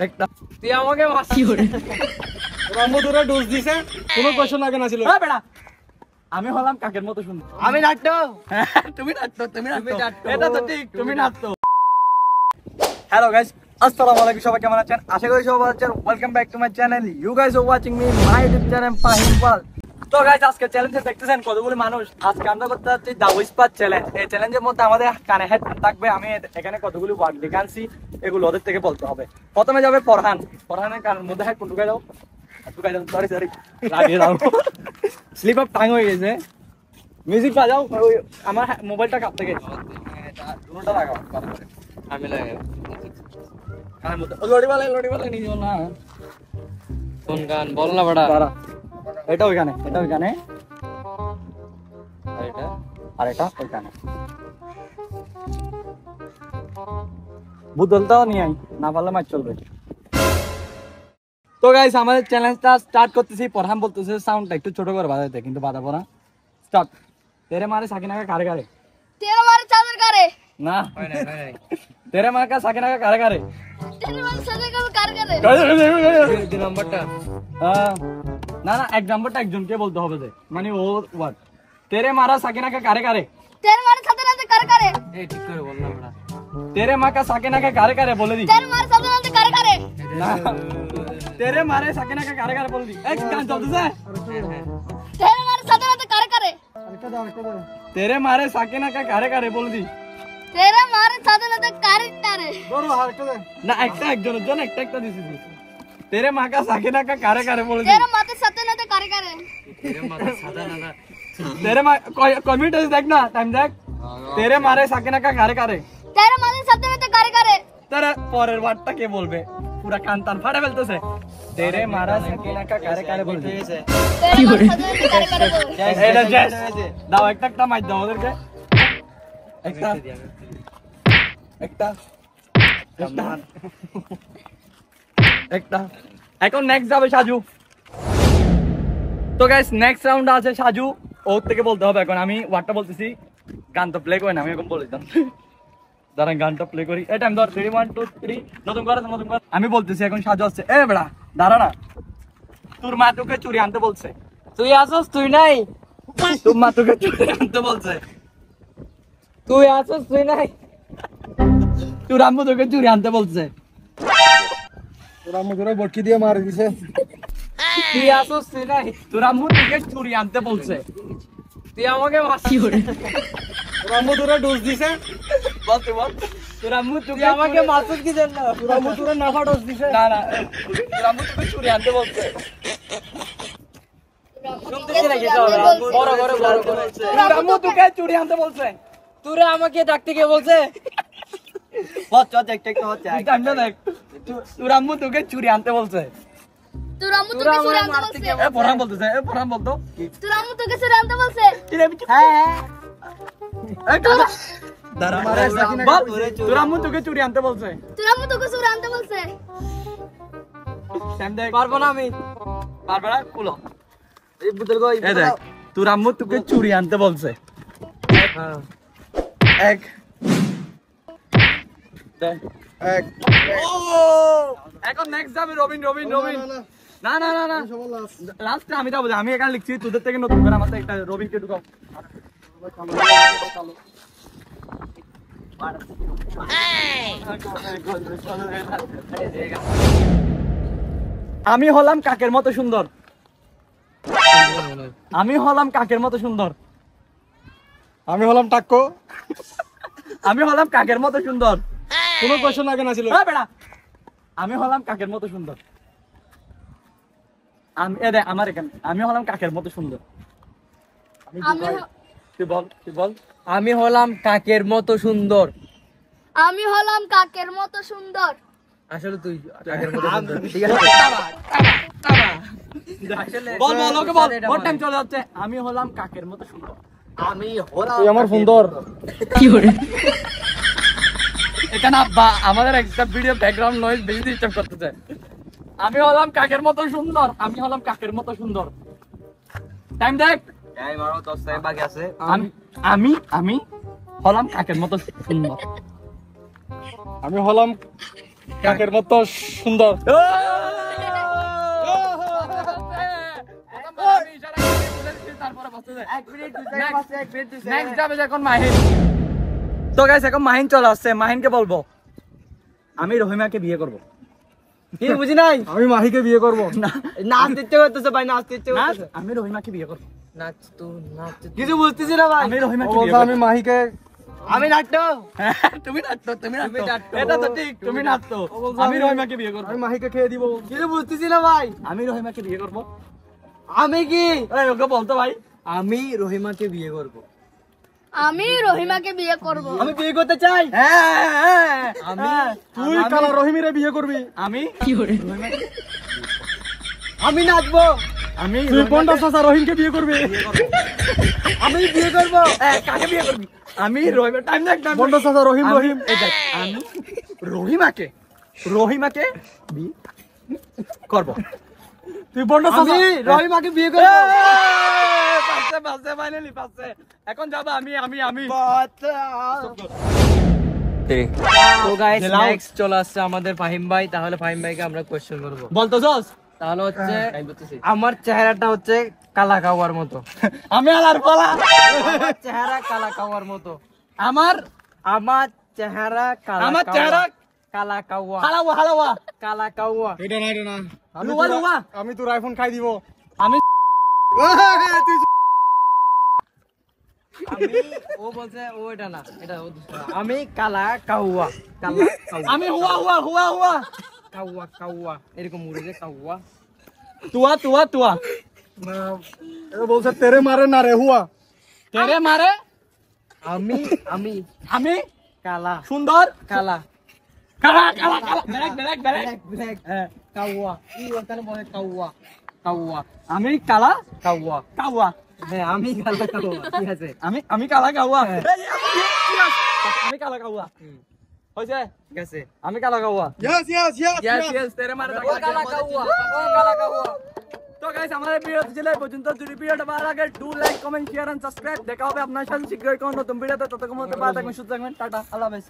একটা তুই আমাকে মাসি করে রামু তোরা ডোজ দিছে কোনো কোশ্চেন আগে না ছিল এ বেটা আমি হলাম কাকের মতো সুন্দর আমি নাট্য তুমি নাট্য এটা তো ঠিক তুমি নাট্য হ্যালো গাইস আসসালামু আলাইকুম সবাই কেমন আছেন আশা করি সবাই ভালো আছেন welcome back to my channel you guys are watching me my YouTube channel Fahim Pal তো গাইস আজকে চ্যালেঞ্জে দেখতেছেন কতগুলো মানুষ আজকে আমরা করতে যাচ্ছি দা উইসপার চ্যালেঞ্জ এই চ্যালেঞ্জের মধ্যে আমাদের কানে হেডফোন থাকবে আমি এখানে কতগুলো ওয়ার্ড লিখে আনছি এগুলো ওদের থেকে বলতে হবে প্রথমে যাবে ফরহানের কানের মধ্যে হেডফোন ঢুকে দাও সরি লাগিয়ে দাও স্লিপ অফ টাং হয়ে গেছে মিউজিক বাজাও আমার মোবাইলটা কাঁপতে গেছে দুটোটা লাগাও আমি লাগাই কানের মধ্যে লড়ি বালে নিও না কোন গান বল না বড়া এটা ওইখানে আর এটা ওইখানে বুদলটাও নিয়ে আই না পারলে মাছ চলবে তো গাইস আমাদের চ্যালেঞ্জটা স্টার্ট করতেছি পরহাম বলতেছে সাউন্ডটা একটু ছোট করে বাজাতে কিন্তু বাজাবো না স্টার্ট तेरे मारे साकिना का कारे कारे तेरे मारे चादर कारे ना तेरे मारे का साकिना का कारे कारे तेरे मारे चादर का कारे कारे दो नंबरটা না এক নাম্বারটা একজনকে বলতে হবে যে মানে ও ওয়ার্ড तेरे मारा साकिना का कारे कारे तेरे मारे चादर का कारे कारे ए ठीक করে বল না बड़ा तेरे मां का साकिना का कारे कारे बोले दी तेरे मारे चादर का कारे कारे ना तेरे मारे साकिना का कारे कारे बोल दी एक कान चलते से तेरे मारे चादर का कारे कारे तेरे मारे साकिना का कारे कारे बोल दी तेरे मारे चादर का कारे कारे ना একটা একজনের জন্য একটা দিছি तेरे मां का साकिना का कारे कारे बोल दी तेरे माथे चादर का कारे कारे तेरे माथे सादा ना तेरे मां कमेंट देख ना टाइम देख तेरे मारे साकिना का कारे कारे तेरे माथे चादर का कारे कारे तेरे পরের ওয়ার্ডটা কে বলবে পুরো কান টান ফাটা ফেলতেছে तेरे मारा साकिना का कारे कारे बोल दी तेरे मारे चादर का कारे कारे बोल এটা জেস দাও একটা মাইর দাও ওদেরকে একটা এখন নেক্সট যাবে সাজু তো গাইস নেক্সট রাউন্ড আছে সাজু ওর থেকে বলতে হবে এখন আমি ওয়ার্ডটা বলতেছি গান তো প্লে করি না আমি এখন বলে দিতাম দাঁড়ান গানটা প্লে করি এই টাইম ধর 3 1 2 3 নতুন করে আমি বলতেছি এখন সাজু আসছে এ বেড়া দাঁড়া না তোর মা তোকে চুরি আনতে বলছে তুই আসস তুই নাই তোর মা তোকে চুরি আনতে বলছে তুই আসস তুই নাই তোর আম্মু তোকে চুরি আনতে বলছে তোর আম্মু তোরে বটকি দিয়ে মার দিছে তুই আসস তুই নাই তোর আম্মু তোকে চুরি আনতে বলছে তুই আমাকে মাসি করে তোর আম্মু তোরে ডোজ দিছে বল তোর আম্মু তোকে আমাকে মাসুদ কি দেন না তোর আম্মু তোরে নাফা ডোজ দিছে না তোর আম্মু তোকে চুরি আনতে বলছে শুনতেছি নাকি বড় করে তোর আম্মু তোকে চুরি আনতে বলছে তোরা আমাকে ডাকতে কে বলছে বল চল দেখ হচ্ছে টাইমটা দেখ তোর আম্মু তোকে চুরি আনতে বলছে তোর আম্মু তোকে চুরি আনতে বলছে এ পড়াম বলতেছে এ পড়াম বলতো তোর আম্মু তোকে চুরি আনতে বলছে হ্যাঁ এই কাদা দাঁড়া বল তোর আম্মু তোকে চুরি আনতে বলছে তোর আম্মু তোকে চুরি আনতে বলছে টাইম দেখ পারবো না আমি পারবে না কুলো এই বুতল কই এই দেখ তোর আম্মু তোকে চুরি আনতে বলছে হ্যাঁ এক দেখ এক এখন নেক্সট যাবে রবিন না লাস্ট আমি যাবো আমি এখানে লিখছি তোদের থেকে নতুন করে আমার একটা রবিনকে ঢুকাও আমি হলাম কাকের মতো সুন্দর আমি হলাম টাক্কো আমি হলাম কাকের মতো সুন্দর কোনো কোশ্চেন আগে না ছিল বেড়া আমি হলাম কাকের মতো সুন্দর আমার এখানে আমি হলাম কাকের মতো সুন্দর তুই বল আমি হলাম কাকের মতো সুন্দর আমি হলাম কাকের মতো সুন্দর আসলে তুই কাকের মতো সুন্দর ঠিক আছে বল ওকে বল ওর টাইম চলে যাচ্ছে আমি হলাম কাকের মতো সুন্দর আমি হলাম তুই আমার সুন্দর এখানে আব্বা আমাদের একটা ভিডিও ব্যাকগ্রাউন্ড নয়েজ বেশি ডিস্টার্ব করতেছে আমি হলাম কাকের মতো সুন্দর টাইম দেখ এই মারো 10 সেকেন্ড বাকি আছে আমি হলাম কাকের মতো সুন্দর আমি হলাম কাকের মতো সুন্দর। তো গাইস এখন মাহিন চলে আসছে, মাহিনকে বলবো আমি রহিমাকে বিয়ে করব। কি বুঝি নাই? আমি মাহিকে বিয়ে করব। নাচ দিতে হইতেছে ভাই, নাচ দিতে হইতেছে। আমি রহিমাকে বিয়ে করব। নাচ তো নাচ তো। কিছু বুঝতেছি না ভাই। আমি রহিমাকে বিয়ে বলছে করব। আমি মাহিকে আমি নাট্য। তুমি নাট্য, তুমি নাট্য। এটা তো ঠিক, তুমি নাট্য। আমি রহিমাকে বিয়ে করব। আমি মাহিকে খেয়ে দিব। কিছু বুঝতেছি না ভাই। আমি রহিমাকে বিয়ে করব। আমি কি? এই ওকে বলতো ভাই। আমি রহিমাকে বিয়ে করব। আমি রহিমাকে বিয়ে করব। আমি বিয়ে করতে চাই। হ্যাঁ, আমি তুই কালা রহিমিরে বিয়ে করবি। আমি আমি নাচবো। আমি তুই পন্ডা চাচা রহিমকে বিয়ে করবি। আমি বিয়ে করব। কাকে বিয়ে করবি? আমি রহিমা টাইম দেখ টাইম। পন্ডা চাচা রহিম রহিম। এই দেখ, আমি রহিমাকে বিয়ে করব। তুই পন্ডা চাচা। আমি রহিমাকে বিয়ে করব। পাচ্ছে পাচ্ছে ফাইনালি পাচ্ছে। এখন যাব আমি। তো গাইস জেলাও। নেক্সট চলে আসছে আমাদের ফাহিম ভাই। তাহলে ফাহিম ভাইকে আমরা কোশ্চেন করব। বলতো জস তাহলে হচ্ছে আমার চেহারাটা হচ্ছে কালা কাওয়ার মতো। আমি আলার বলা। আমার চেহারা কালা কাওয়ার মতো। আমার আমার চেহারা কালা আমার কাওয়া। চেহারা কালা কাওয়া। হালাওয়া কালা কাওয়া। এটা না। লুয়া লুয়া। আমি তোর আইফোন খাই দিব। আমি আমি ও বলছে ও এটা না, এটা ও দুসরা। আমি কালা কাওয়া। কালা কাওয়া। আমি হুয়া কাওয়া কাওয়া এরকম উড়ে যে কাওয়া। তুয়া এটা বলছে তেরে মারে না রে হুয়া। তেরে মারে। আমি আমি আমি কালা সুন্দর কালা কালা ব্ল্যাক ব্ল্যাক কাওয়া। ই ওখানে বলে কাওয়া কাওয়া। আমি কালা কাওয়া। কাওয়া। হ্যাঁ আমি কালা কাওয়া। ঠিক আছে। আমি কালা কাওয়া। আমি কালা কাওয়া। হইছে? ঠিক আছে। আমি কালা কাওয়া। ইয়েস Yes, তেরে মারে। ও কালা কাওয়া। ও কালা কাওয়া। তো গাইস আমাদের ভিডিও ছিল এই পর্যন্ত। যদি ভিডিওটা ভালো লাগে do like comment share and subscribe. দেখা হবে আপনার সাথে শীঘ্রই কোনো নতুন ভিডিওতে। ততক্ষণ মতো ভালো থাকবেন, সুস্থ থাকবেন। টাটা, আল্লাহ হাফেজ।